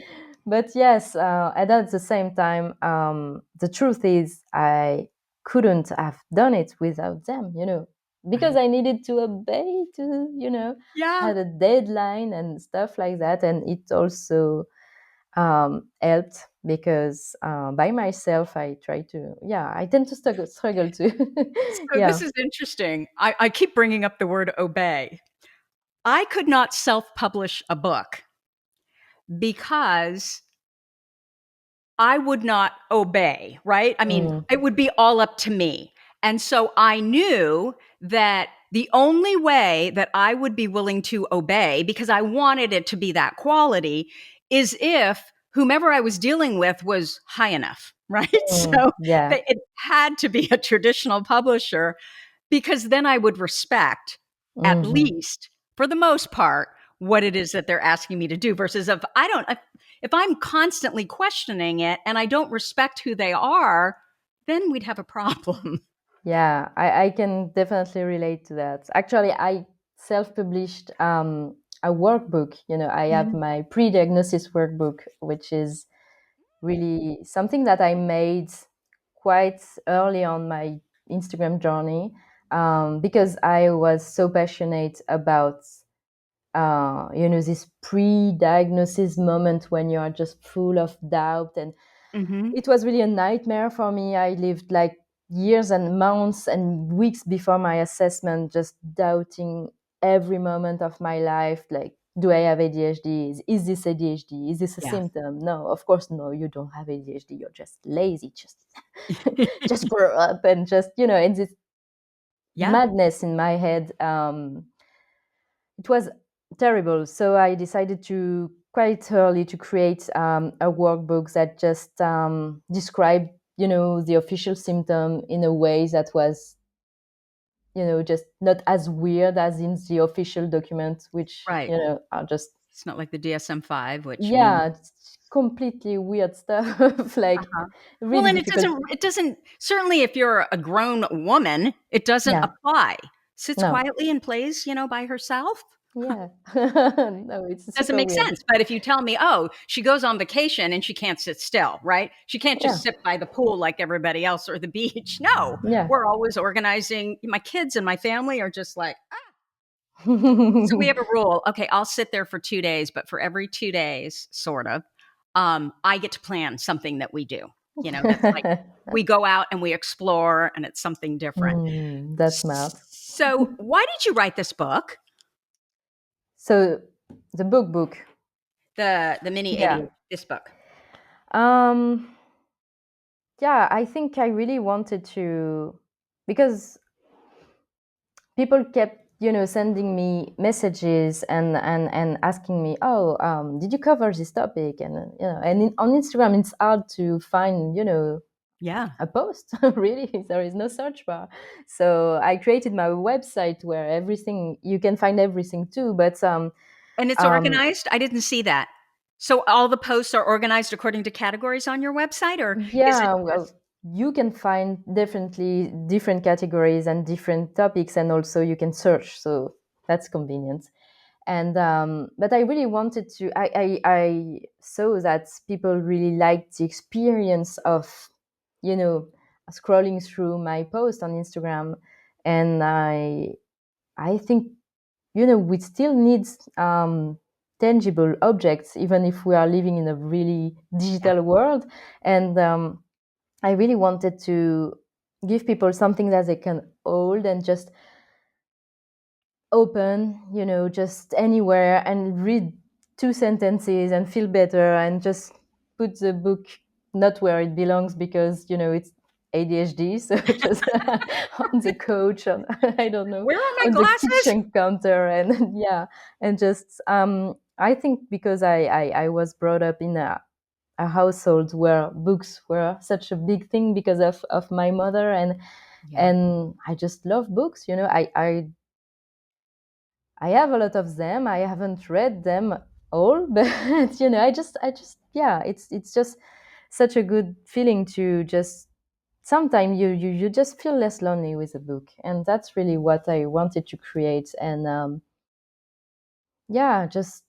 But yes, and at the same time, the truth is, I couldn't have done it without them, because Right. I needed to obey to, Yeah. had a deadline and stuff like that. And it also helped because by myself, I try to, yeah, I tend to struggle to, So yeah. this is interesting. I keep bringing up the word obey. I could not self publish a book because I would not obey, right? I mean, Mm, it would be all up to me. And so I knew that the only way that I would be willing to obey, because I wanted it to be that quality, is if whomever I was dealing with was high enough, right? So yeah. it had to be a traditional publisher because then I would respect, at Hmm. least for the most part, what it is that they're asking me to do versus if I'm constantly questioning it and I don't respect who they are, then we'd have a problem. Yeah, I can definitely relate to that. Actually, I self-published a workbook. I have Mhm. my pre-diagnosis workbook, which is really something that I made quite early on my Instagram journey, because I was so passionate about, this pre-diagnosis moment when you are just full of doubt. And Mhm. it was really a nightmare for me. I lived like years and months and weeks before my assessment, just doubting every moment of my life. Like, do I have ADHD? Is this ADHD? Is this a Yeah. symptom? No, of course, no, you don't have ADHD. You're just lazy. Just, just grow up and just, in this Yeah. madness in my head. It was terrible. So I decided to quite early to create a workbook that just described, the official symptom in a way that was, just not as weird as in the official documents, which, Right. are just, It's not like the DSM-5, which means yeah, it's completely weird stuff, like uh-huh. Well, really and it difficult. doesn't certainly if you're a grown woman, it doesn't Yeah, apply. Sits no, quietly and plays, by herself. yeah, no, it's Doesn't super make weird. sense. But if you tell me, oh, she goes on vacation and she can't sit still, right? She can't Yeah, just sit by the pool like everybody else or the beach. No, yeah. we're always organizing. My kids and my family are just like, so we have a rule. Okay, I'll sit there for 2 days, but for every 2 days, sort of, I get to plan something that we do. That's like we go out and we explore and it's something different. That's smart. So, why did you write this book, So the book, the mini yeah. AD, this book? Um, yeah, I think I really wanted to, because people kept, sending me messages and asking me, oh, did you cover this topic? And on Instagram, it's hard to find, Yeah, a post. Really, there is no search bar. So I created my website where everything you can find everything too. But and it's um, organized. I didn't see that. So all the posts are organized according to categories on your website, or is it Yeah, just well, you can find definitely different categories and different topics, and also you can search. So that's convenient. And but I really wanted to. I saw that people really liked the experience of you know, scrolling through my post on Instagram, and I think, we still need tangible objects, even if we are living in a really Yeah. digital world. And I really wanted to give people something that they can hold and just open, just anywhere, and read two sentences and feel better, and just put the book not where it belongs, because it's ADHD, so just on the couch, on I don't know, Where are my on the glasses? kitchen counter, and yeah, and just I think because I was brought up in a household where books were such a big thing because of my mother, Yeah. and I just love books. I have a lot of them. I haven't read them all, but I just yeah, it's just such a good feeling to just sometimes you just feel less lonely with a book, and that's really what I wanted to create. And yeah, just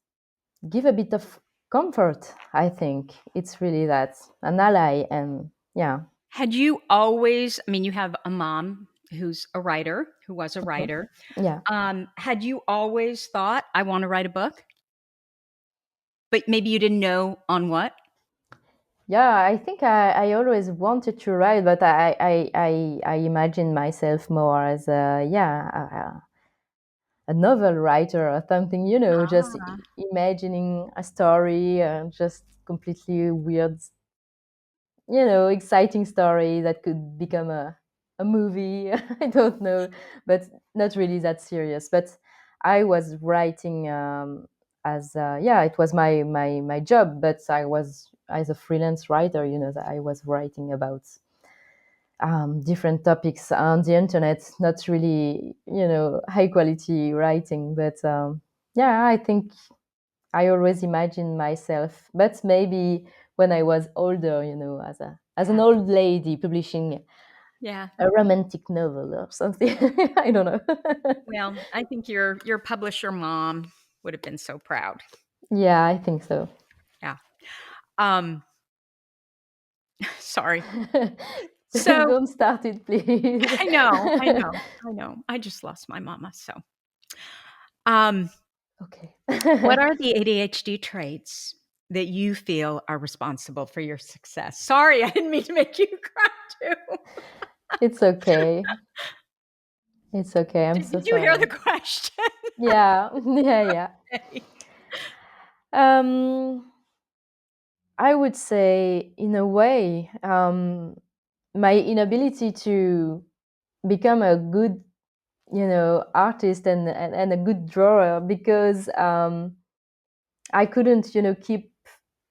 give a bit of comfort. I think it's really that, an ally, and yeah. Had you always, I mean, you have a mom who's a writer, who was a Mhm. writer. Yeah. Had you always thought, I want to write a book? But maybe you didn't know on what? Yeah, I think I always wanted to write, but I imagine myself more as a novel writer or something, just Ah, imagining a story, just completely weird, exciting story that could become a movie. I don't know, but not really that serious. But I was writing as yeah, it was my job, but I was as a freelance writer, that I was writing about different topics on the internet, not really, high quality writing, but yeah, I think I always imagine myself, but maybe when I was older, as an yeah, old lady publishing yeah. a romantic novel or something. I don't know. Well, I think your publisher mom would have been so proud. Yeah, I think so. Yeah. Um, sorry. So Don't start it, please. I know, I know, I know. I just lost my mama. So, um, Okay. what are the ADHD traits that you feel are responsible for your success? Sorry, I didn't mean to make you cry too. It's okay. It's okay. I'm so Did you hear the sorry. question? Yeah. Yeah, yeah. Um, I would say, in a way, my inability to become a good, artist, and a good drawer, because I couldn't, keep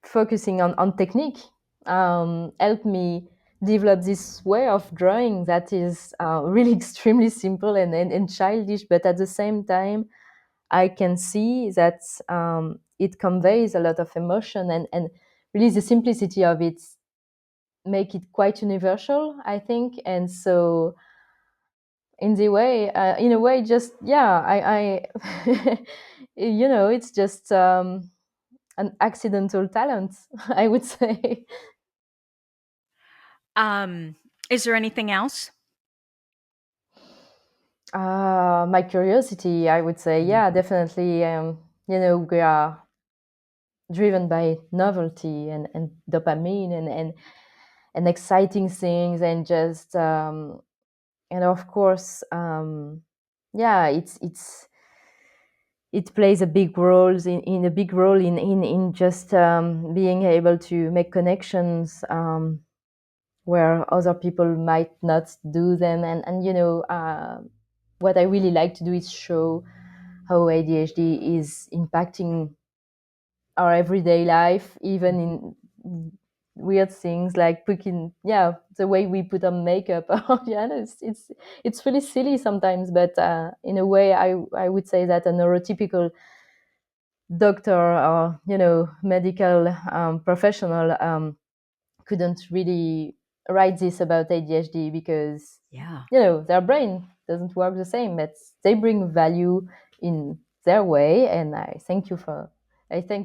focusing on technique, helped me develop this way of drawing that is really extremely simple and childish, but at the same time, I can see that it conveys a lot of emotion, and really the simplicity of it make it quite universal, I think. And so in a way, just yeah, I it's just an accidental talent, I would say. Um, is there anything else? My curiosity, I would say, Mm. yeah, definitely. We are driven by novelty and dopamine, and exciting things, and just and of course, yeah, it plays a big role in a big role in just being able to make connections where other people might not do them, and what I really like to do is show how ADHD is impacting our everyday life, even in weird things like putting, yeah, the way we put on makeup. Yeah, it's really silly sometimes, but in a way, I would say that a neurotypical doctor or medical professional couldn't really write this about ADHD, because Yeah. their brain doesn't work the same, but they bring value in their way, and I thank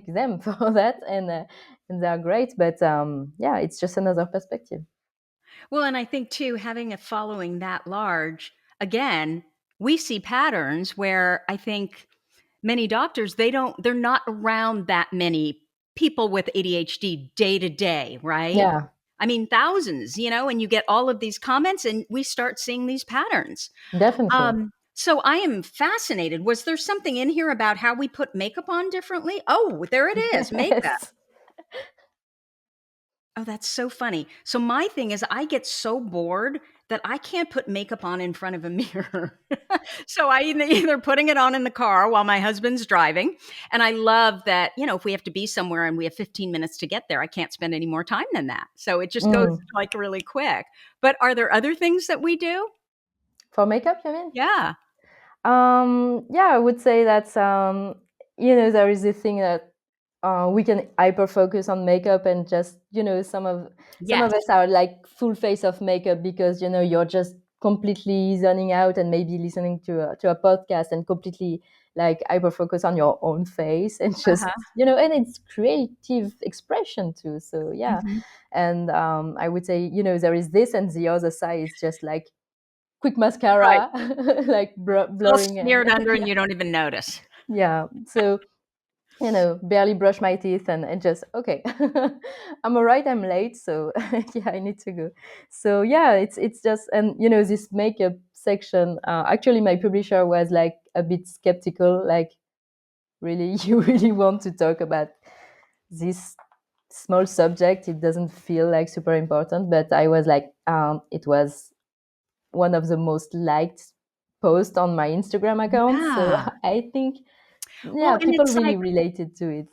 them for that, and they're great. But yeah, it's just another perspective. Well, and I think too, having a following that large, again, we see patterns where I think many doctors, they're not around that many people with ADHD day to day, right? Yeah, I mean, thousands, and you get all of these comments and we start seeing these patterns. definitely. So I am fascinated. Was there something in here about how we put makeup on differently? Oh, there it is, makeup. Yes. Oh, that's so funny. So my thing is I get so bored that I can't put makeup on in front of a mirror. So I either putting it on in the car while my husband's driving, and I love that, if we have to be somewhere and we have 15 minutes to get there, I can't spend any more time than that. So it just goes Mm. like really quick. But are there other things that we do? For makeup, you mean? Yeah. Yeah, I would say that there is a thing that we can hyper focus on makeup, and just some of Yes. us are like full face of makeup because you're just completely zoning out and maybe listening to a podcast and completely like hyper focus on your own face and just Uh-huh. and it's creative expression too. So yeah, Mhm. and I would say there is this, and the other side is just like quick Right. mascara, like It's all blurring and smeared under and yeah, you don't even notice. yeah. So barely brush my teeth, and just okay. I'm all right. I'm late, so yeah, I need to go. So yeah, it's just, and this makeup section. Actually, my publisher was like a bit skeptical. Like, really, you really want to talk about this small subject? It doesn't feel like super important, but I was like, it was one of the most liked posts on my Instagram account. So Yeah. I think, Well, yeah, and people it's really like related to it.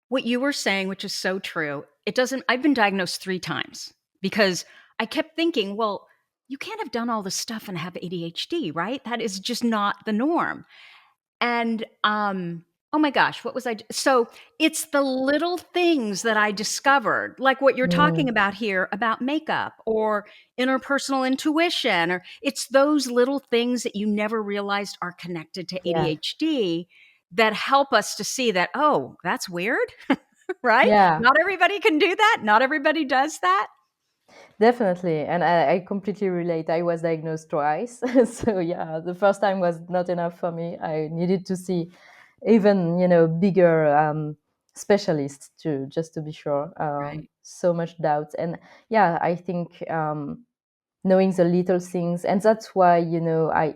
what you were saying, which is so true. It doesn't, I've been diagnosed 3 times because I kept thinking, well, you can't have done all this stuff and have ADHD, right? That is just not the norm. And oh my gosh, what was so it's the little things that I discovered, like what you're talking Mm, about here about makeup or interpersonal intuition, or it's those little things that you never realized are connected to yeah, ADHD that help us to see that, oh, that's weird, right? yeah, Not everybody can do that. Not everybody does that. definitely. And I completely relate. I was diagnosed twice. So yeah, the first time was not enough for me. I needed to see even, bigger specialists to just to be sure. Right. So much doubt. And yeah, I think knowing the little things, and that's why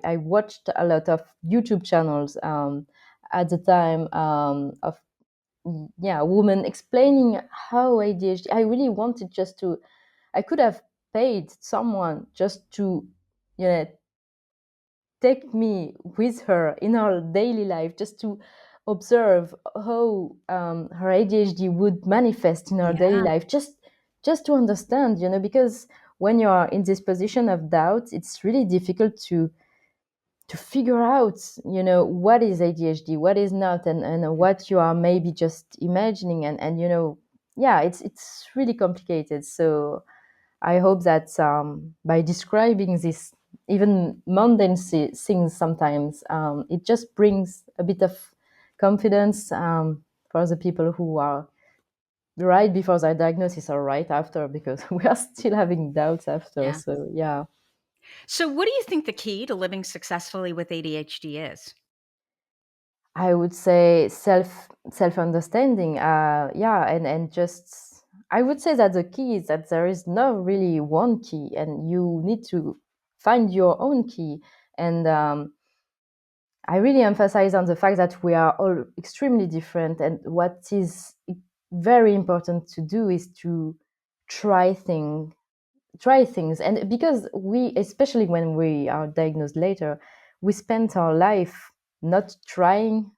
I watched a lot of YouTube channels at the time of yeah, women explaining how ADHD. I really wanted just to. I could have paid someone just to you know take me with her in her daily life, just to observe how her ADHD would manifest in her daily Yeah. life, just to understand, because when you are in this position of doubt, it's really difficult to figure out, what is ADHD, what is not, and what you are maybe just imagining, and yeah, it's really complicated. So I hope that by describing this even mundane things sometimes, it just brings a bit of confidence for the people who are right before their diagnosis or right after, because we are still having doubts after. Yeah. So yeah, So, what do you think the key to living successfully with ADHD is? I would say self understanding. Yeah, and just I would say that the key is that there is no really one key, and you need to find your own key. And I really emphasize on the fact that we are all extremely different, and what is very important to do is to try things try things. And because we, especially when we are diagnosed later, we spend our life not trying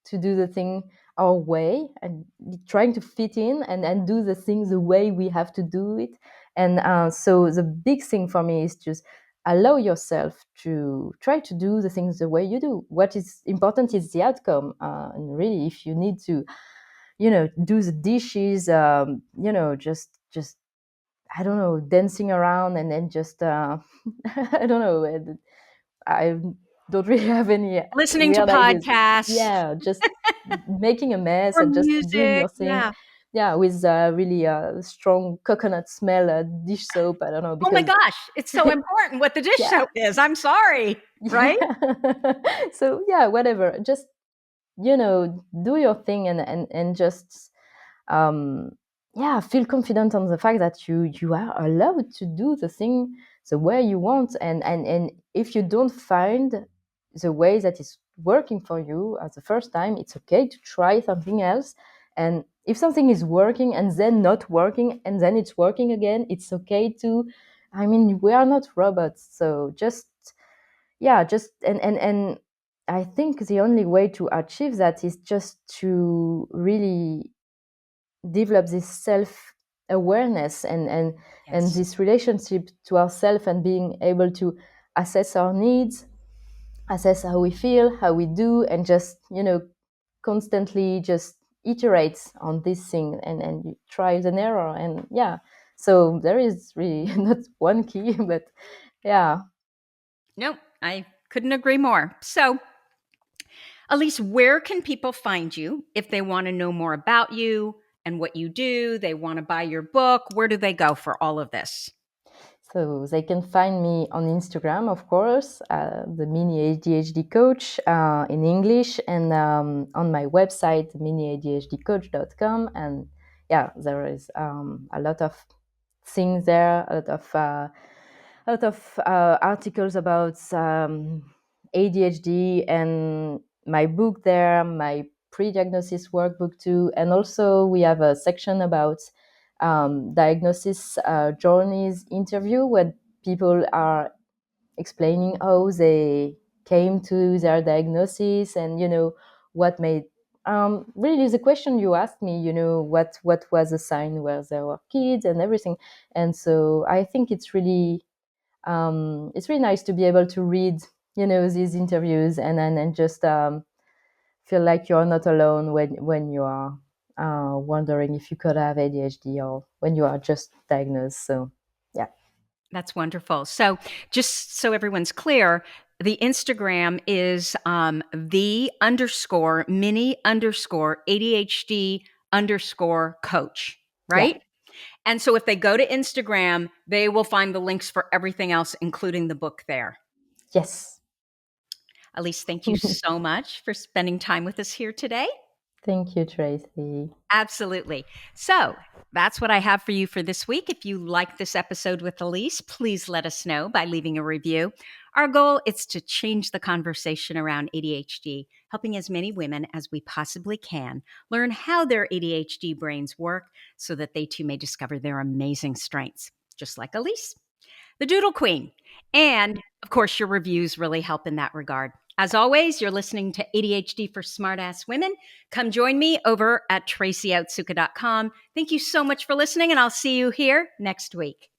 to do the thing our way and trying to fit in and do the things the way we have to do it. And so the big thing for me is just allow yourself to try to do the things the way you do. What is important is the outcome, and really, if you need to do the dishes, just I don't know, dancing around, and then just I don't know. I don't really have any Listening to weird ideas. podcasts Yeah, just making a mess or and just doing music. your thing. Yeah. yeah, with really strong coconut smell dish soap. I don't know Oh my because gosh, it's so important what the dish yeah, soap is. I'm sorry, right? yeah. So yeah, whatever. Just do your thing and just um, yeah, feel confident on the fact that you are allowed to do the thing the way you want, and if you don't find the way that is working for you at the first time, it's okay to try something else. And if something is working and then not working and then it's working again, it's okay to. I mean, we are not robots, so just yeah, just and I think the only way to achieve that is just to really develop this self awareness and Yes. this relationship to ourselves, and being able to assess our needs, assess how we feel, how we do, and just constantly just iterate on this thing, and trial and error. And yeah, so there is really not one key, but yeah. No, I couldn't agree more. So, Elise, where can people find you if they want to know more about you and what you do? They want to buy your book. Where do they go for all of this? So they can find me on Instagram, of course, the Mini ADHD Coach in English, and on my website, miniadhdcoach.com. And yeah, there is a lot of things there, a lot of articles about ADHD, and my book there, my pre-diagnosis workbook too, and also we have a section about diagnosis journeys interview, where people are explaining how they came to their diagnosis, and what made really the question you asked me, what was a sign where there were kids and everything. And so I think it's really nice to be able to read these interviews, and just feel like you're not alone when you are wondering if you could have ADHD, or when you are just diagnosed. So yeah. That's wonderful. So, just so everyone's clear, the Instagram is the underscore mini underscore ADHD underscore coach, Yeah. right? And so, if they go to Instagram, they will find the links for everything else, including the book there. Yes. Elise, thank you so much for spending time with us here today. Thank you, Tracy. Absolutely. So that's what I have for you for this week. If you like this episode with Elise, please let us know by leaving a review. Our goal is to change the conversation around ADHD, helping as many women as we possibly can learn how their ADHD brains work so that they too may discover their amazing strengths, just like Elise, the Doodle Queen. And of course, your reviews really help in that regard. As always, you're listening to ADHD for Smartass Women. Come join me over at tracyotsuka.com. Thank you so much for listening, and I'll see you here next week.